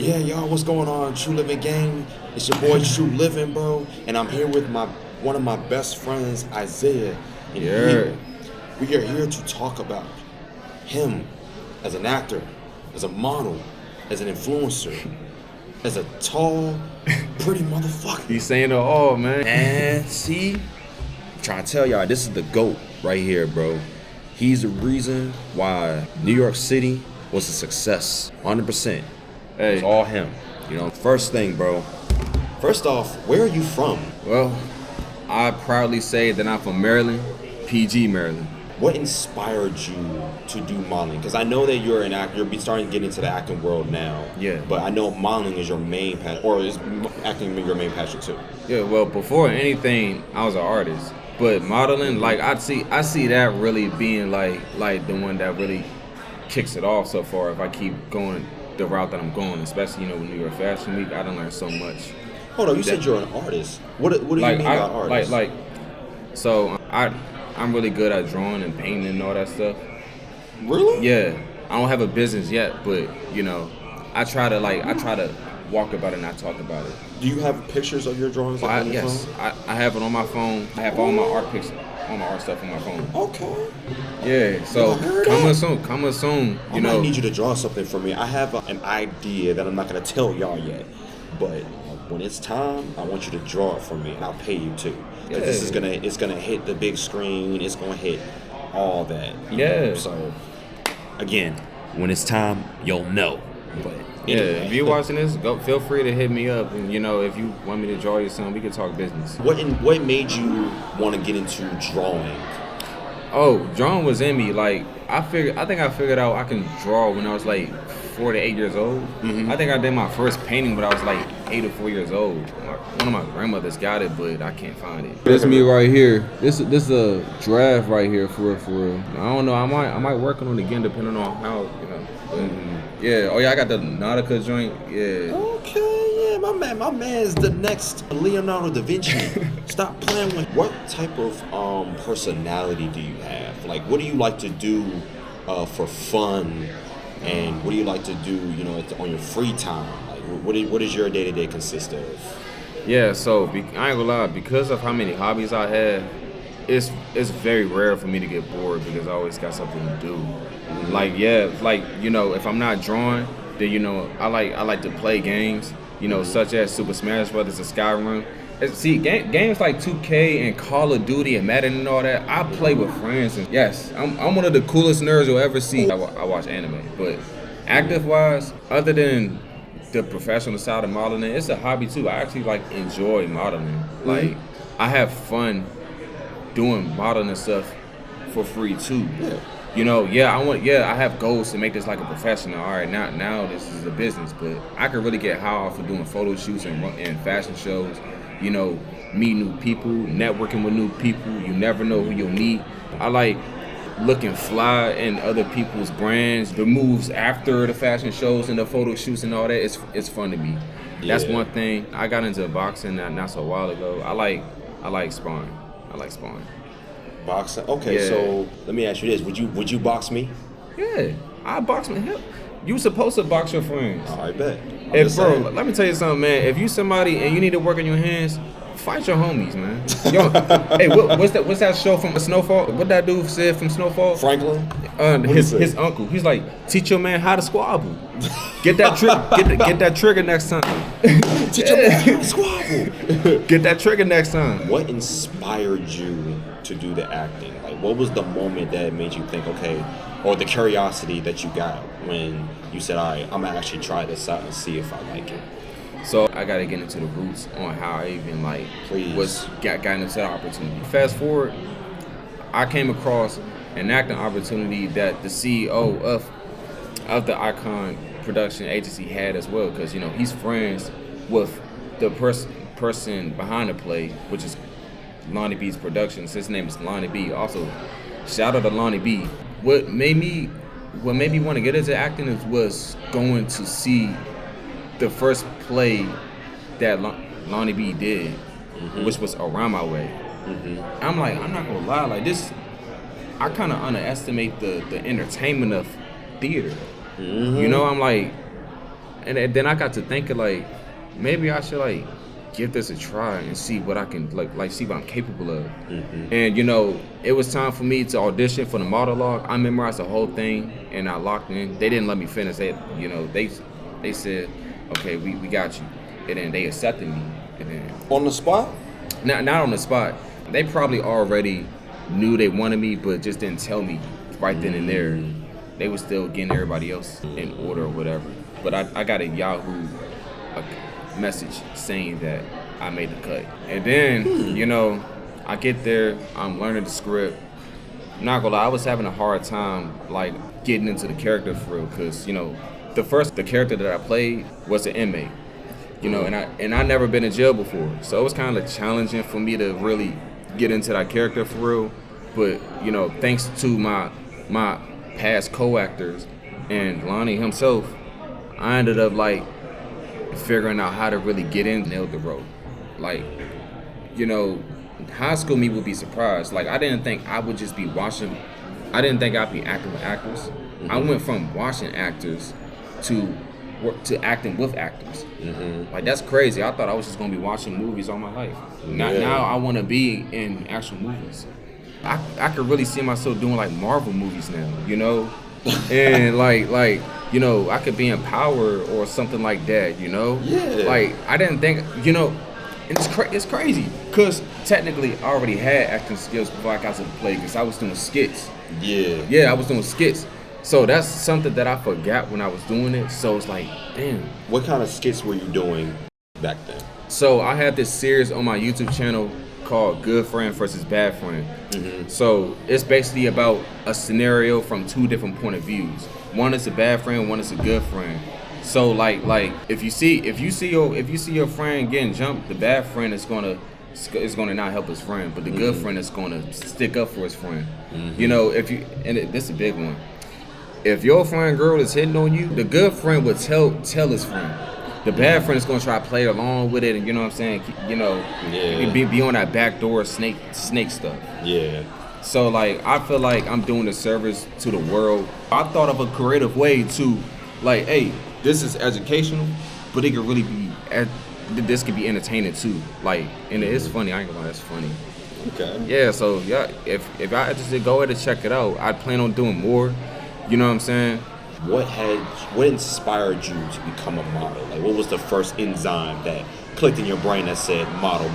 Yeah, y'all, what's going on? True Living Gang. It's your boy True Living, bro. And I'm here with one of my best friends, Isaiah. And we are here to talk about him as an actor, as a model, as an influencer, as a tall, pretty motherfucker. He's saying it all, man. And see, I'm trying to tell y'all, this is the GOAT right here, bro. He's the reason why New York City was a success, 100%. Hey. It's all him. You know, first thing, bro. First off, where are you from? Well, I proudly say that I'm from Maryland, PG, Maryland. What inspired you to do modeling? Because I know that you're an actor. You're starting to get into the acting world now. Yeah. But I know modeling is your main passion, or is acting your main passion too? Yeah, well, before anything, I was an artist. But modeling, like, I see that really being like the one that really kicks it off so far if I keep going the route that I'm going, especially, with New York Fashion Week. I done learned so much. Hold on, you said you're an artist. What do you mean by artist? So I'm really good at drawing and painting and all that stuff. Really? Yeah. I don't have a business yet, but I try to walk about it and not talk about it. Do you have pictures of your drawings on your phone? I have it on my phone. I have all my art pictures, all my art stuff on my phone. Okay. Yeah, so coming soon. I might need you to draw something for me. I have an idea that I'm not gonna tell y'all yet, but when it's time, I want you to draw it for me, and I'll pay you too. Because this is gonna hit the big screen. It's gonna hit all that. You know? So again, when it's time, you'll know. But anyway. If you're watching this, feel free to hit me up. And if you want me to draw you something, we can talk business. What made you want to get into drawing? Oh, drawing was in me. Like I think I figured out I can draw when I was like 4 to 8 years old. Mm-hmm. I think I did my first painting when I was like 8 or 4 years old. One of my grandmothers got it, but I can't find it. This is me right here. This is a draft right here for real. I don't know. I might work on it again depending on how Yeah. Oh yeah, I got the Nautica joint. Yeah. Okay. Yeah, my man's the next Leonardo da Vinci. Stop playing with. What type of personality do you have? Like, what do you like to do for fun? And what do you like to do, on your free time? Like, what does your day-to-day consist of? Yeah, so I ain't gonna lie, because of how many hobbies I have, it's very rare for me to get bored because I always got something to do. Mm-hmm. If I'm not drawing, then I like to play games, such as Super Smash Brothers and Skyrim. See, games like 2K and Call of Duty and Madden and all that, I play with friends. And yes, I'm one of the coolest nerds you'll ever see. I watch anime, but active-wise, other than the professional side of modeling, it's a hobby too. I actually enjoy modeling. Mm-hmm. Like, I have fun doing modeling stuff for free too. Yeah. I have goals to make this like a professional. All right, now this is a business, but I could really get high off of doing photo shoots and fashion shows. Meet new people, networking with new people. You never know who you'll meet. I like looking fly in other people's brands. The moves after the fashion shows and the photo shoots and all that, it's fun to me. Yeah. That's one thing. I got into boxing not so while ago. I like sparring. Boxing? Okay, yeah. So let me ask you this. Would you box me? Yeah, I box me. Hell, you supposed to box your friends. I bet. Bro, let me tell you something, man. If you somebody and you need to work on your hands, fight your homies, man. Yo, hey, what's that show from Snowfall? What that dude said from Snowfall? Franklin? His uncle. He's like, teach your man how to squabble. Get that get that trigger next time. Teach your man how to squabble. Get that trigger next time. What inspired you to do the acting? Like, what was the moment that made you think, okay, or the curiosity that you got when you said, all right, I'm gonna actually try this out and see if I like it? So I gotta get into the roots on how I even got into the opportunity. Fast forward, I came across an acting opportunity that the CEO of the Icon production agency had as well, because he's friends with the person behind the play, which is Lonnie B's Productions. His name is Lonnie B. Also, shout out to Lonnie B. What made me want to get into acting was going to see the first play that Lonnie B did, mm-hmm. which was Around My Way. Mm-hmm. I'm not gonna lie, like this, I kind of underestimate the entertainment of theater. Mm-hmm. I'm like, and then I got to thinking like maybe I should like give this a try and see what I can like see what I'm capable of. And it was time for me to audition for the monologue. I memorized the whole thing and I locked in. They didn't let me finish. They said, okay, we got you. And then they accepted me. And then On the spot? not on the spot. They probably already knew they wanted me, but just didn't tell me right then and there. They were still getting everybody else in order or whatever. But I got a Yahoo message saying that I made the cut. And then, I get there, I'm learning the script. I'm not gonna lie, I was having a hard time like getting into the character for real, because the character that I played was an inmate. And I never been in jail before. So it was kind of challenging for me to really get into that character for real. But, thanks to my past co-actors and Lonnie himself, I ended up like figuring out how to really get in, nailed the role. Like, high school me would be surprised. Like, I didn't think I would just be watching. I didn't think I'd be acting with actors. I went from watching actors to acting with actors. Like, that's crazy. I thought I was just gonna be watching movies all my life. Now I want to be in actual movies. I could really see myself doing like Marvel movies now, and like I could be in Power or something like that, Yeah. Like, I didn't think, it's crazy because technically I already had acting skills before I got to the play because I was doing skits. Yeah, I was doing skits. So that's something that I forgot when I was doing it. So it's like, damn. What kind of skits were you doing back then? So I have this series on my YouTube channel called Good Friend versus Bad Friend. So it's basically about a scenario from two different point of views. One is a bad friend, one is a good friend. So like if you see your friend getting jumped, the bad friend is gonna not help his friend, but the good friend is gonna stick up for his friend. This is a big one. If your friend girl is hitting on you, the good friend would tell his friend. The bad friend is gonna try to play along with it, and you know what I'm saying? Be on that backdoor snake stuff. Yeah. So like I feel like I'm doing a service to the world. I thought of a creative way to like, hey, this is educational, but it could really be this could be entertaining too. Like, and it's funny. I ain't gonna lie, it's funny. Okay. Yeah. So yeah, if I just go ahead and check it out, I plan on doing more. You know what I'm saying? What inspired you to become a model? Like, what was the first enzyme that clicked in your brain that said model?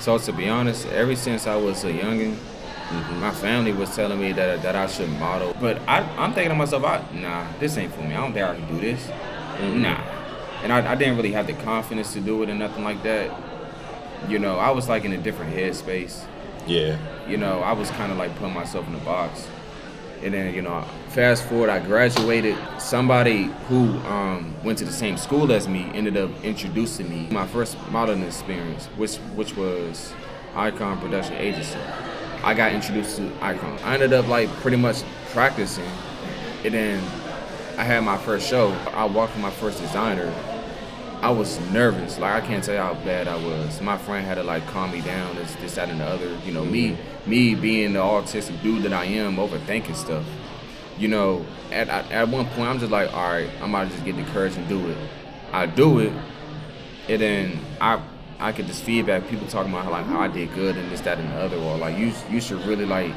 So to be honest, ever since I was a youngin', my family was telling me that I should model. But I'm thinking to myself, nah, this ain't for me. I don't think I can do this. Nah. And I didn't really have the confidence to do it or nothing like that. I was like in a different headspace. Yeah. I was kind of like putting myself in a box. And then, fast forward, I graduated. Somebody who went to the same school as me ended up introducing me my first modeling experience, which was Icon Production Agency. I got introduced to Icon. I ended up like pretty much practicing, and then I had my first show. I walked with my first designer. I was nervous. Like, I can't tell you how bad I was. My friend had to like calm me down, this, that, and the other. Me being the autistic dude that I am, overthinking stuff. At one point I'm just like, all right, I'm about to just get the courage and do it. I do it, and then I get this feedback, people talking about how I did good and this, that, and the other, or like you should really like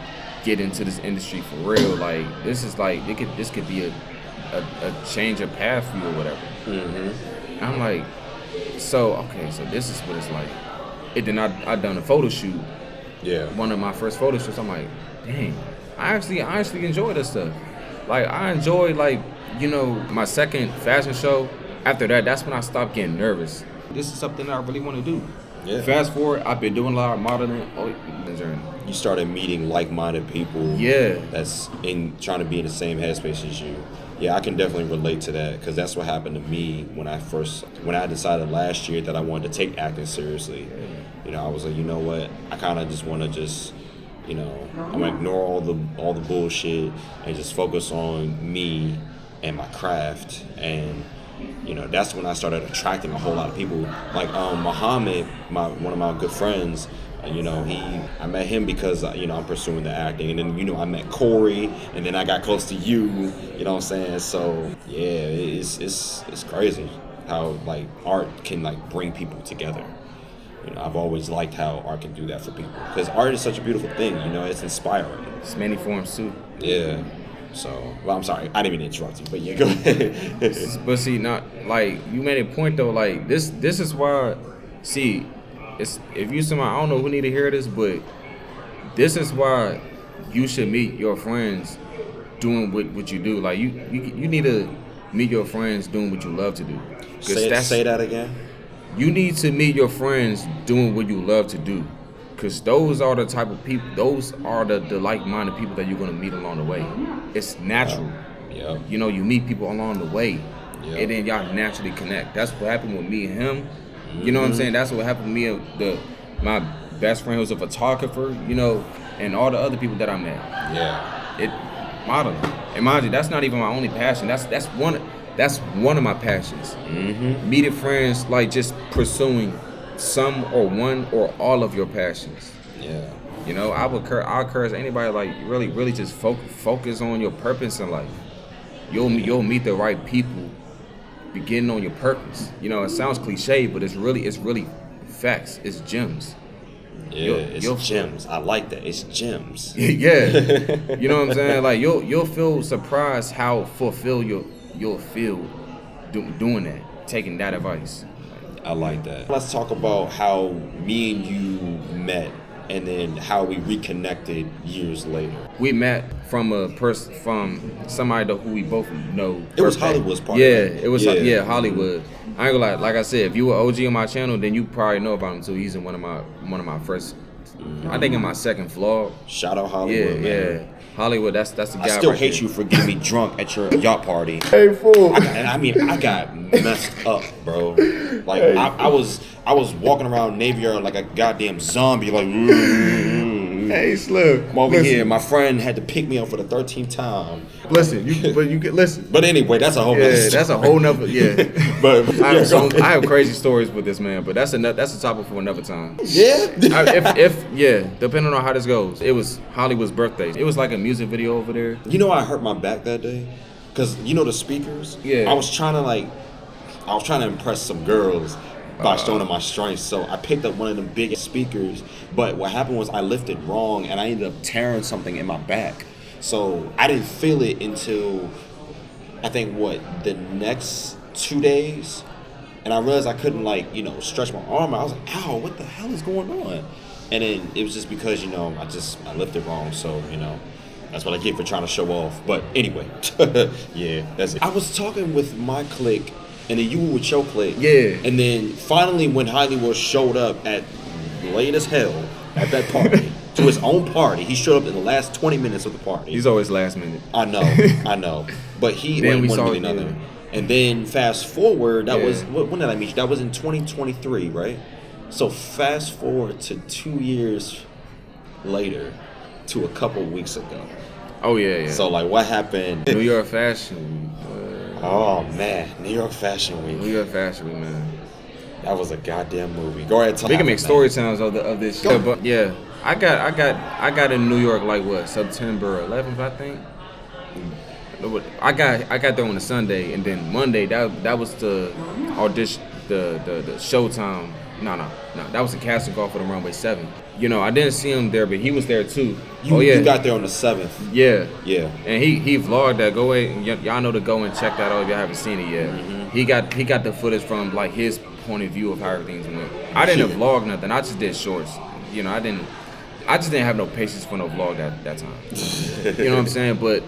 get into this industry for real. Like, this is like this could be a change of path for you or whatever. I'm like, so this is what it's like. And then I done a photo shoot. Yeah. One of my first photo shoots. I'm like, dang, I actually enjoy this stuff. Like, I enjoyed my second fashion show. After that, that's when I stopped getting nervous. This is something that I really want to do. Yeah. Fast forward, I've been doing a lot of modeling. You started meeting like-minded people. Yeah. That's trying to be in the same headspace as you. Yeah, I can definitely relate to that because that's what happened to me when I decided last year that I wanted to take acting seriously. I was like, you know what? I kind of just want to I'm gonna ignore all the bullshit and just focus on me and my craft. And that's when I started attracting a whole lot of people. Like Muhammad, one of my good friends, I met him because I'm pursuing the acting, and then I met Corey, and then I got close to you. You know what I'm saying? So yeah, it's crazy how like art can like bring people together. I've always liked how art can do that for people because art is such a beautiful thing. It's inspiring. It's many forms too. Yeah. So, well, I'm sorry, I didn't mean to interrupt you, but yeah, go ahead. But see, not like you made a point though. Like this is why. See, if you somebody, I don't know who need to hear this, but this is why you should meet your friends doing what you do. Like you need to meet your friends doing what you love to do. Say that again. You need to meet your friends doing what you love to do. Because those are the type of people, those are the like-minded people that you're going to meet along the way. It's natural. Yeah. You meet people along the way. Yeah. And then y'all naturally connect. That's what happened with me and him. You know what I'm saying? That's what happened with me and my best friend who's a photographer, and all the other people that I met. Yeah. Modeling. And mind you, that's not even my only passion. That's one of my passions. Mm-hmm. Meeting friends, like just pursuing some or one or all of your passions. Yeah. I'll encourage anybody like really just focus on your purpose in life. You'll meet the right people beginning on your purpose. It sounds cliche, but it's really facts. It's gems. Yeah, it's gems. I like that. It's gems. Yeah. You know what I'm saying? Like you'll feel surprised how fulfilled you'll feel doing that, taking that advice. I like that. Let's talk about how me and you met and then how we reconnected years later. We met from somebody who we both know. It was Hollywood's part. Yeah, it was Hollywood. I ain't gonna lie, like I said, if you were OG on my channel, then you probably know about him too. He's in one of my first, I think in my second vlog. Shout out Hollywood, man. Yeah. Hollywood, that's the guy. I still right hate there. you for getting me drunk at your yacht party. Hey, fool. I got messed up, bro. Like Hey. I was walking around Navy Yard like a goddamn zombie, like. Hey, Slim. I'm over here. My friend had to pick me up for the 13th time. Listen, you can listen. But anyway, that's a whole. nother story. That's a whole nother. Yeah. But I have crazy stories with this man, but that's a topic for another time. Yeah. Depending on how this goes, it was Hollywood's birthday. It was like a music video over there. I hurt my back that day, cause the speakers. Yeah. I was trying to impress some girls by showing them my strength. So I picked up one of the biggest speakers, but what happened was I lifted wrong and I ended up tearing something in my back. So I didn't feel it until I think the next 2 days, and I realized I couldn't stretch my arm out. I was like, ow, what the hell is going on? And then it was just because I lifted wrong. So that's what I get for trying to show off. But anyway, yeah, that's it. I was talking with my clique, and then you were with your clique. Yeah. And then finally, when Hollywood showed up at late as hell at that party, to his own party, he showed up in the last 20 minutes of the party. He's always last minute. I know. But he Then we one saw really it, another. yeah. And then fast forward, that Yeah. was when did I meet you? That was in 2023, right? So fast forward to 2 years later, to a couple weeks ago. Oh yeah. So what happened? New York Fashion Week. Oh man, New York Fashion Week. New York Fashion Week, man. That was a goddamn movie. Go ahead, tell We can make me, story man. times of this shit. But yeah, I got in New York September 11th, I think. I got there on a Sunday, and then Monday that was the audition, the showtime. No, that was the casting call for the Runway 7. I didn't see him there, but he was there too. You got there on the 7th. Yeah. Yeah. And he vlogged that. Go ahead, y'all know to go and check that out if y'all haven't seen it yet. Mm-hmm. He got the footage from his point of view of how everything's went. I didn't vlog nothing. I just did shorts. I just didn't have no patience for no vlog that time. You know what I'm saying? But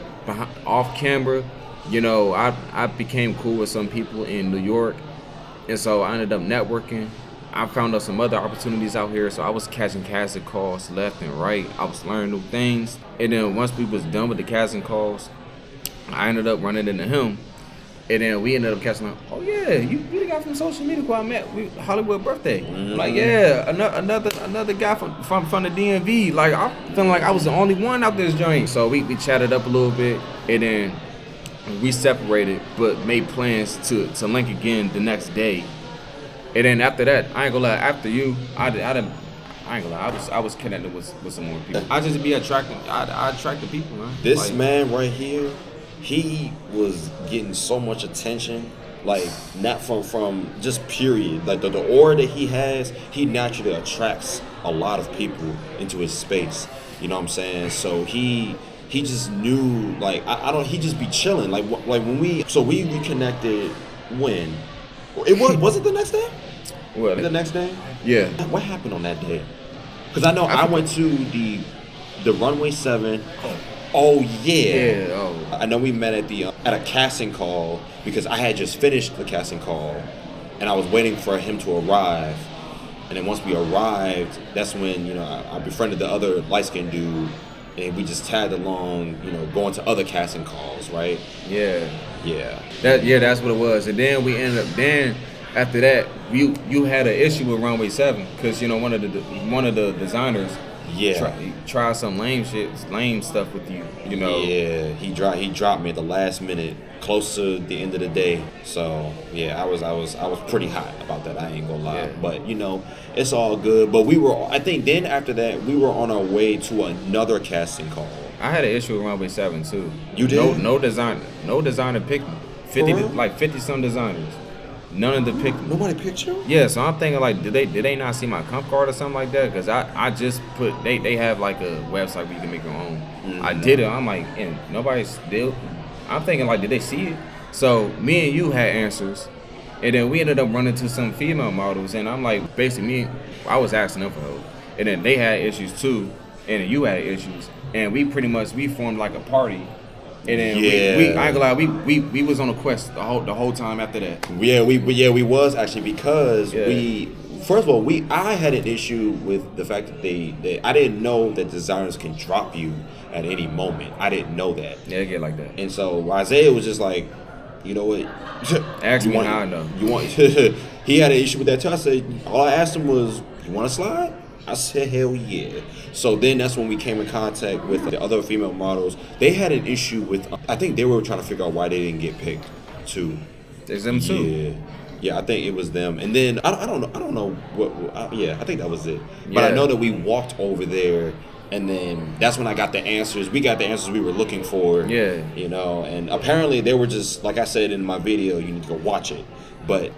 off camera, I became cool with some people in New York, and so I ended up networking. I found out some other opportunities out here, so I was catching casting calls left and right. I was learning new things, and then once we was done with the casting calls, I ended up running into him, and then we ended up catching up. Oh yeah, you the guy from social media who I met Hollywood birthday. Mm-hmm. Like yeah, another guy from the DMV. Like I feeling like I was the only one out this joint. So we chatted up a little bit, and then we separated, but made plans to link again the next day. And then after that, I ain't gonna lie, after you, I I ain't gonna lie. I was connected with some more people. I just be attracting. I attract the people, man. This man right here, he was getting so much attention. Like, not from just period. Like, the aura that he has, he naturally attracts a lot of people into his space. You know what I'm saying? So he just knew, like, I don't, he just be chilling. Like when we reconnected when? Was it the next day? What? The next day? Yeah. What happened on that day? Because I know I went to the Runway 7. Oh yeah. Yeah. Oh. I know we met at a casting call because I had just finished the casting call, and I was waiting for him to arrive. And then once we arrived, that's when I befriended the other light skinned dude, and we just tagged along, going to other casting calls, right? Yeah. Yeah. That's what it was. And then we ended up. Then after that, you had an issue with Runway 7 because one of the designers. Yeah. Try some lame stuff with you. Yeah, he dropped me at the last minute, close to the end of the day. So yeah, I was pretty hot about that. I ain't gonna lie, Yeah. but it's all good. But I think then after that, we were on our way to another casting call. I had an issue with Runway 7 too. You did? No designer picked me. 50 some designers. None of them picked me. Nobody picked you? Yeah, so I'm thinking like, did they not see my comp card or something like that? Because I just put they have like a website where you can make your own. Mm-hmm. I did it. I'm like, and nobody still. I'm thinking like, did they see it? So me and you had answers, and then we ended up running to some female models, and I'm like, basically I was asking them for help, and then they had issues too, and then you had issues, and we formed like a party. And then we I ain't gonna lie, we was on a quest the whole time after that. Yeah, we was actually because first of all, I had an issue with the fact that I didn't know that designers can drop you at any moment. I didn't know that. Yeah, it get like that. And so Isaiah was just like, you know what? Ask me how I know. You want? He had an issue with that too. I said, all I asked him was, you want to slide? I said, hell yeah. So then that's when we came in contact with the other female models. They had an issue with, I think they were trying to figure out why they didn't get picked too. It's them too. Yeah, I think it was them. And then I don't know what. I think that was it. But Yeah. I know that we walked over there, and then that's when I got the answers. We got the answers we were looking for. Yeah. And apparently they were just, like I said in my video, you need to go watch it. But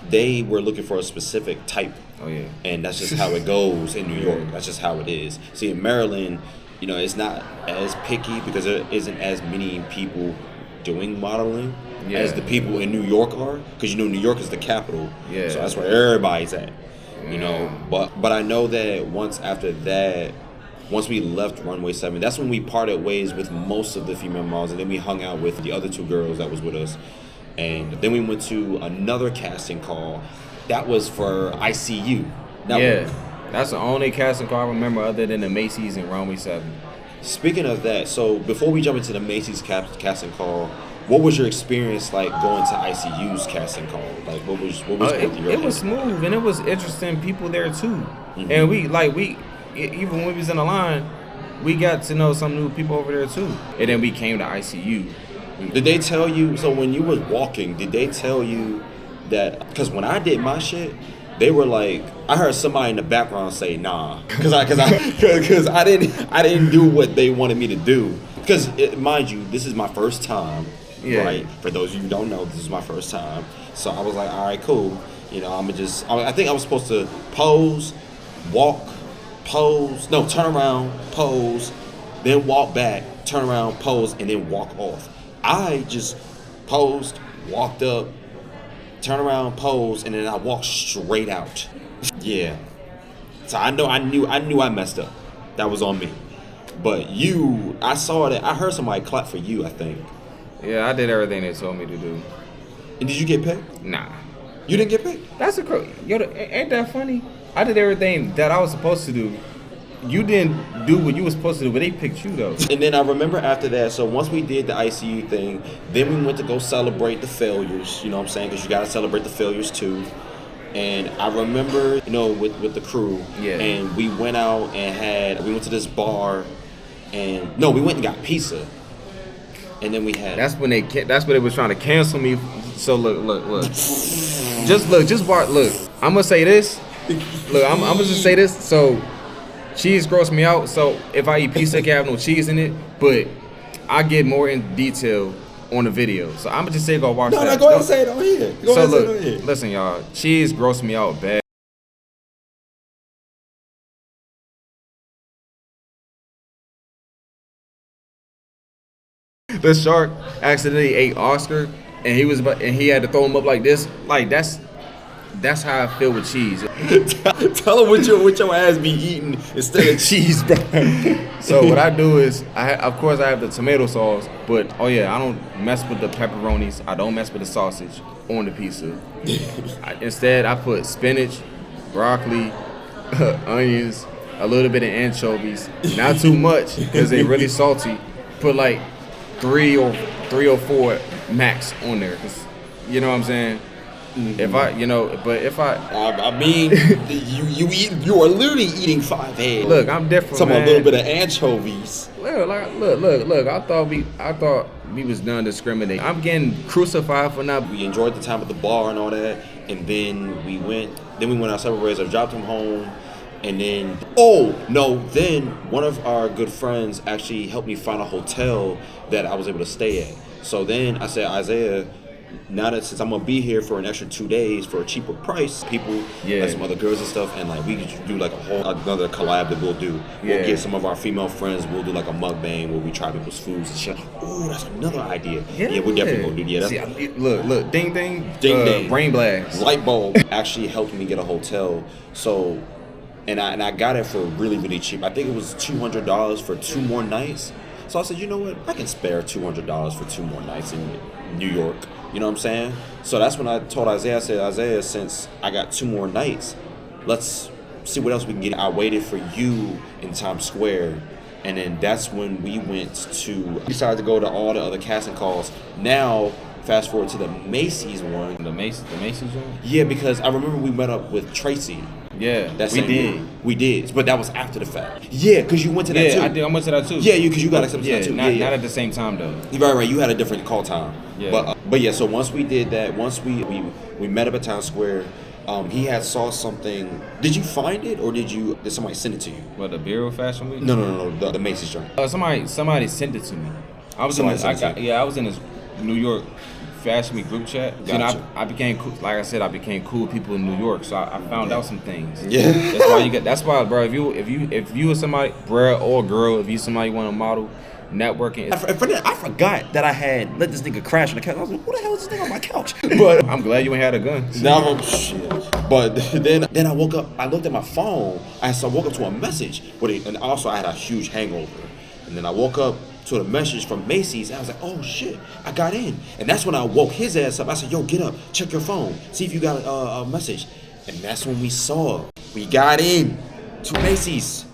they were looking for a specific type. Oh yeah. And that's just how it goes in New York. That's just how it is. See, in Maryland, it's not as picky because there isn't as many people doing modeling as the people in New York are. Because New York is the capital. Yeah. So that's where everybody's at. Yeah. But I know that once we left Runway 7, that's when we parted ways with most of the female models, and then we hung out with the other two girls that was with us. And then we went to another casting call. That was for ICU. That's the only casting call I remember other than the Macy's and Runway 7. Speaking of that, so before we jump into the Macy's casting call, what was your experience like going to ICU's casting call? Like, what was it was smooth and it was interesting people there too. Mm-hmm. And we even when we was in the line, we got to know some new people over there too. And then we came to ICU. Did they tell you? So when you was walking, did they tell you that? Because when I did my shit, they were like, I heard somebody in the background say, "Nah," because I didn't do what they wanted me to do. Because mind you, this is my first time. Yeah. Right. For those of you who don't know, this is my first time. So I was like, all right, cool. I think I was supposed to pose, walk, pose. No, turn around, pose, then walk back, turn around, pose, and then walk off. I just posed, walked up, turned around, posed, and then I walked straight out. Yeah. So I knew I messed up. That was on me. But I saw that. I heard somebody clap for you, I think. Yeah, I did everything they told me to do. And did you get picked? Nah. You didn't get picked? That's ain't that funny? I did everything that I was supposed to do. You didn't do what you were supposed to do, but they picked you though. And then I remember after that, so once we did the ICU thing, then we went to go celebrate the failures, you know what I'm saying? Because you got to celebrate the failures too. And I remember, with the crew, and we went out and we went to this bar, and no, we went and got pizza. And then we had. That's when they was trying to cancel me. So look. Just watch. Look, I'm gonna say this. Look, I'm gonna just say this. So cheese gross me out. So if I eat pizza, it can have no cheese in it. But I get more in detail on the video. So I'm gonna just say go watch that. No, go ahead and say it on here. Go ahead and say it on here. Listen, y'all, cheese gross me out bad. The shark accidentally ate Oscar, and he had to throw him up like this. Like that's how I feel with cheese. Tell him what your ass be eating instead of cheese, bro. So what I do is, of course I have the tomato sauce, but I don't mess with the pepperonis. I don't mess with the sausage on the pizza. Instead, I put spinach, broccoli, onions, a little bit of anchovies. Not too much because they're really salty. Put like three or four max on there. 'Cause, you know what I'm saying? If I mean, you are literally eating 5 eggs. Look, I'm different, Some man. a little bit of anchovies. Look. I thought we was done discriminating. I'm getting crucified for not. We enjoyed the time at the bar and all that, and then we went our separate ways. I dropped him home, and then then one of our good friends actually helped me find a hotel that I was able to stay at. So then I said, Isaiah, now that since I'm gonna be here for an extra 2 days for a cheaper price, people like some other girls and stuff, and like we could do like another collab that we'll do. We'll get some of our female friends. We'll do like a mukbang where we try people's foods and shit. Oh, that's another idea. Yeah, we're definitely gonna do that. See, look, ding ding, brain blast. Light bulb actually helped me get a hotel. So, and I got it for really really cheap. I think it was $200 for 2 more nights. So I said, you know what? I can spare $200 for 2 more nights in New York. You know what I'm saying? So that's when I told Isaiah, I said, Isaiah, since I got 2 more nights, let's see what else we can get. I waited for you in Times Square, and then that's when we decided to go to all the other casting calls. Now, fast forward to the Macy's one. The Macy's one? Yeah, because I remember we met up with Tracy. Yeah, we did, but that was after the fact. Yeah, because you went to that too. I did. I went to that too. Yeah, because you got accepted to that too. Not at the same time though. Right. You had a different call time. Yeah. But yeah, so once we did that, once we met up at Times Square, he had saw something. Did you find it or did somebody send it to you? What, the Bureau Fashion Week? No, the Macy's joint. Somebody sent it to me. I was in this New York Fashion Week group chat. Gotcha. You know, I became cool. Like I said, I became cool with people in New York, so I found out some things. Yeah. That's why, bro. If you are somebody, bro or girl, if you somebody want to model, networking. I forgot that I had let this nigga crash on the couch. I was like, who the hell is this nigga on my couch? But I'm glad you ain't had a gun. No, shit. But then I woke up. I looked at my phone. I woke up to a message. And also I had a huge hangover. And then I woke up to a message from Macy's, and I was like, oh shit, I got in. And that's when I woke his ass up. I said, yo, get up, check your phone, see if you got a message. And that's when we got in to Macy's.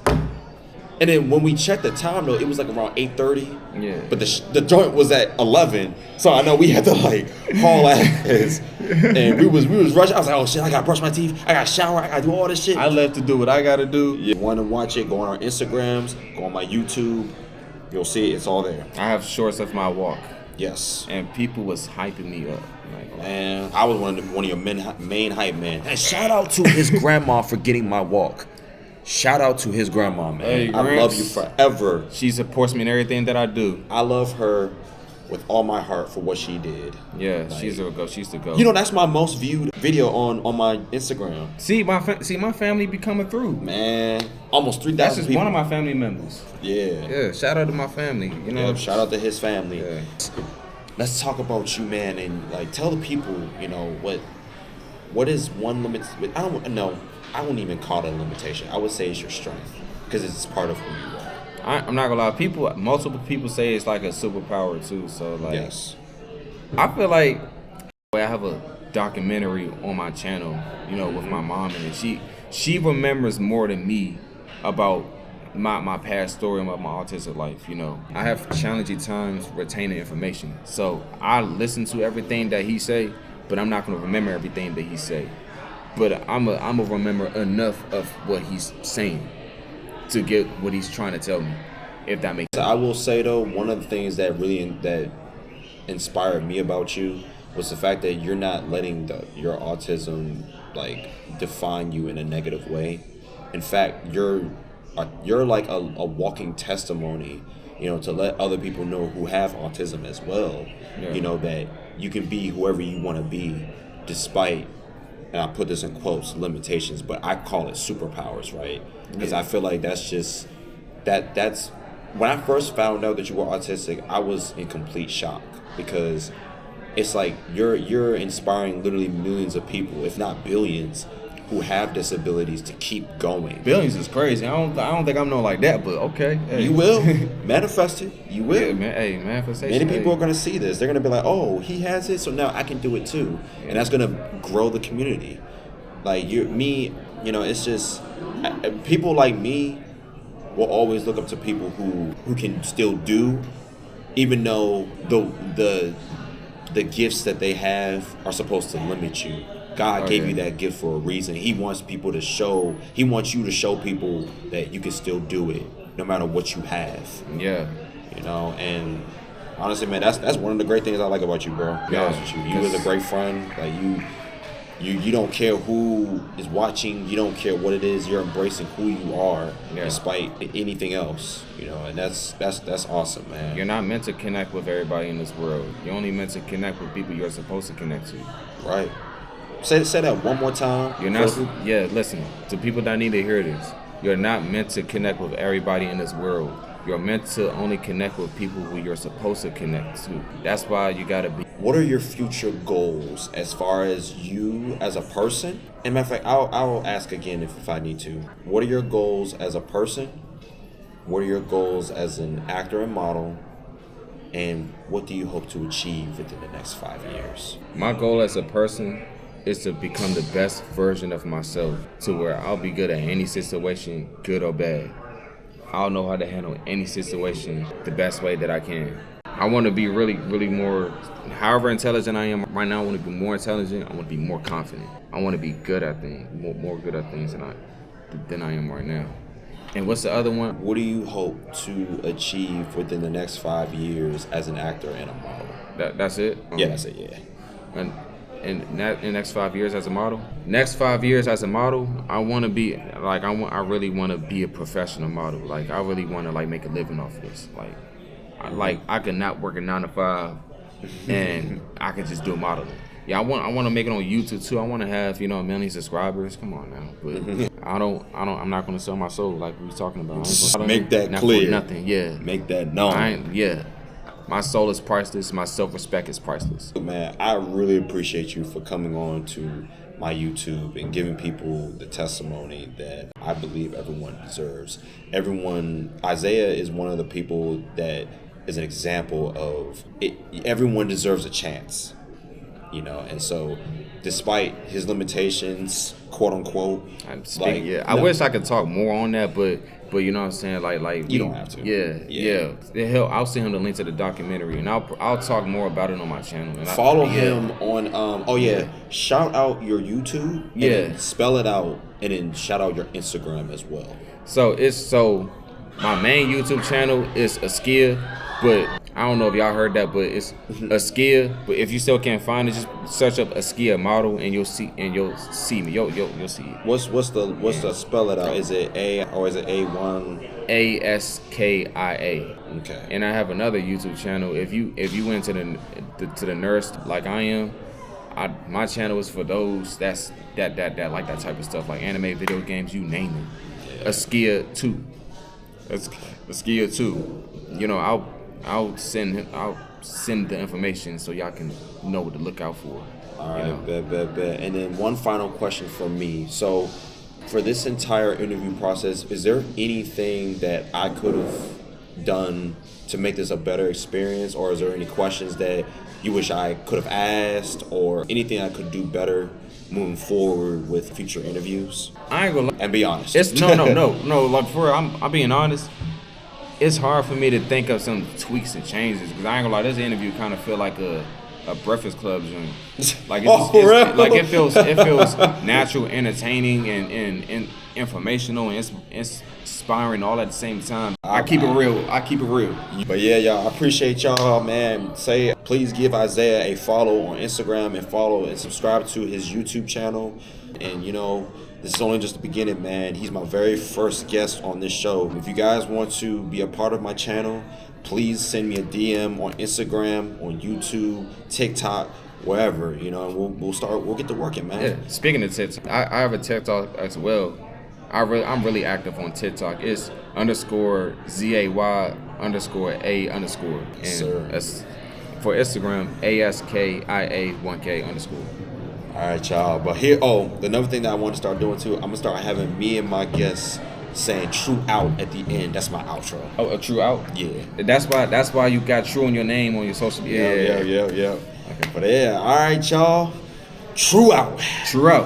And then when we checked the time though, it was like around 8:30. Yeah. But the joint was at 11, so I know we had to like haul ass. And we was rushing. I was like, oh shit, I gotta brush my teeth, I gotta shower, I gotta do all this shit. I left to do what I gotta do. Yeah. Want to watch it? Go on our Instagrams, go on my YouTube. You'll see it's all there. I have shorts of my walk. Yes. And people was hyping me up. Like, man, I was one of your main hype man. And shout out to his grandma for getting my walk. Shout out to his grandma, man. Hey, I love you forever. She supports me in everything that I do. I love her with all my heart for what she did. Yeah, like, she's the go. You know, that's my most viewed video on my Instagram. See my family be coming through. Man, almost 3,000 That's just people. one of my family members. Yeah. Shout out to my family. You know. Yeah, shout out to his family. Yeah. Let's talk about you, man, and like tell the people, you know, what is one limit. I won't even call it a limitation. I would say it's your strength because it's part of who you are. I'm not gonna lie. Multiple people say it's like a superpower too. So like, yes, I feel like I have a documentary on my channel, you know, with my mom, and she remembers more than me about my past story about my autistic life. You know, I have challenging times retaining information, so I listen to everything that he say, but I'm not gonna remember everything that he say. But I'm a remember enough of what he's saying to get what he's trying to tell me, if that makes sense. I will say though, one of the things that inspired me about you was the fact that you're not letting your autism like define you in a negative way. In fact, you're you're like a walking testimony, you know, to let other people know who have autism as well, you know, that you can be whoever you want to be despite, and I put this in quotes, limitations, but I call it superpowers, right? Because I feel like that's just, that's, when I first found out that you were autistic, I was in complete shock, because it's like you're inspiring literally millions of people, if not billions, who have disabilities to keep going. Billions is crazy. I don't think I'm known like that, but okay. Hey. You will manifest it. You will. Yeah, man. Hey, manifestation. Many people are gonna see this. They're gonna be like, "Oh, he has it, so now I can do it too," and that's gonna grow the community. Like you know, it's just people like me will always look up to people who can still do, even though the gifts that they have are supposed to limit you. God gave you that gift for a reason. He wants you to show people that you can still do it, no matter what you have. Yeah. You know, and honestly, man, that's one of the great things I like about you, bro. To be honest with you. You as a great friend, like you don't care who is watching, you don't care what it is, you're embracing who you are despite anything else. You know, and that's awesome, man. You're not meant to connect with everybody in this world. You're only meant to connect with people you're supposed to connect to. Right. Say that one more time. You're not. Yeah, listen to people that need to hear this. You're not meant to connect with everybody in this world. You're meant to only connect with people who you're supposed to connect to. That's why you gotta be. What are your future goals as far as you as a person? And matter of fact, I'll ask again if I need to. What are your goals as a person? What are your goals as an actor and model? And what do you hope to achieve within the next 5 years? My goal as a person is to become the best version of myself, to where I'll be good at any situation, good or bad. I'll know how to handle any situation the best way that I can. I want to be really, really more, however intelligent I am right now, I want to be more intelligent. I want to be more confident. I want to be good at things, more good at things than I am right now. And what's the other one? What do you hope to achieve within the next 5 years as an actor and a model? That's it? Yeah, that's it, yeah. And in the next 5 years as a model? Next 5 years as a model, I want to be, like, I really want to be a professional model. Like, I really want to, like, make a living off of this. Like, I could not work a 9 to 5 and I could just do modeling. Yeah, I want to make it on YouTube too. I want to have, a million subscribers. Come on now, but I'm not going to sell my soul like we was talking about. Make that clear. Nothing. Yeah. Make that known. My soul is priceless. My self-respect is priceless. Man, I really appreciate you for coming on to my YouTube and giving people the testimony that I believe everyone deserves. Isaiah is one of the people that is an example of it. Everyone deserves a chance. And so despite his limitations, quote unquote, I wish I could talk more on that, but you know what I'm saying, like you don't have to. Yeah. I'll send him the link to the documentary, and I'll talk more about it on my channel. And follow him on shout out your YouTube, and spell it out, and then shout out your Instagram as well. So my main YouTube channel is Askia, but I don't know if y'all heard that, but it's Askia. But if you still can't find it, just search up Askia model, and you'll see me. You'll see it. What's the spell it out? Is it A or is it A1? ASKIA. Okay. And I have another YouTube channel. If you went to the nurse like I am, my channel is for those that like that type of stuff, like anime, video games, you name it. Yeah. Askia 2. Askia 2. I'll send the information so y'all can know what to look out for. All right, bet. And then one final question from me. So, for this entire interview process, is there anything that I could have done to make this a better experience, or is there any questions that you wish I could have asked, or anything I could do better moving forward with future interviews? I ain't gonna lie. And be honest. No. Like, for real, I'm being honest. It's hard for me to think of some tweaks and changes, because I ain't gonna lie, this interview kind of feel like a Breakfast Club joint. Like it feels natural, entertaining, and informational, and inspiring all at the same time. I keep it real. But yeah, y'all, I appreciate y'all, man. Please give Isaiah a follow on Instagram and follow and subscribe to his YouTube channel. And this is only just the beginning, man. He's my very first guest on this show. If you guys want to be a part of my channel, please send me a DM on Instagram, on YouTube, TikTok, wherever, and we'll get to working, man. Yeah. Speaking of TikTok, I have a TikTok as well. I'm really active on TikTok. It's _ZAY_A_. And Sir. that's for Instagram, ASKIA1K_. All right, y'all. But another thing that I want to start doing too, I'm gonna start having me and my guests saying "true out" at the end. That's my outro. Oh, a true out? Yeah. That's why you got true on your name on your social media. Yeah. Okay. But yeah, all right, y'all. True out. True out.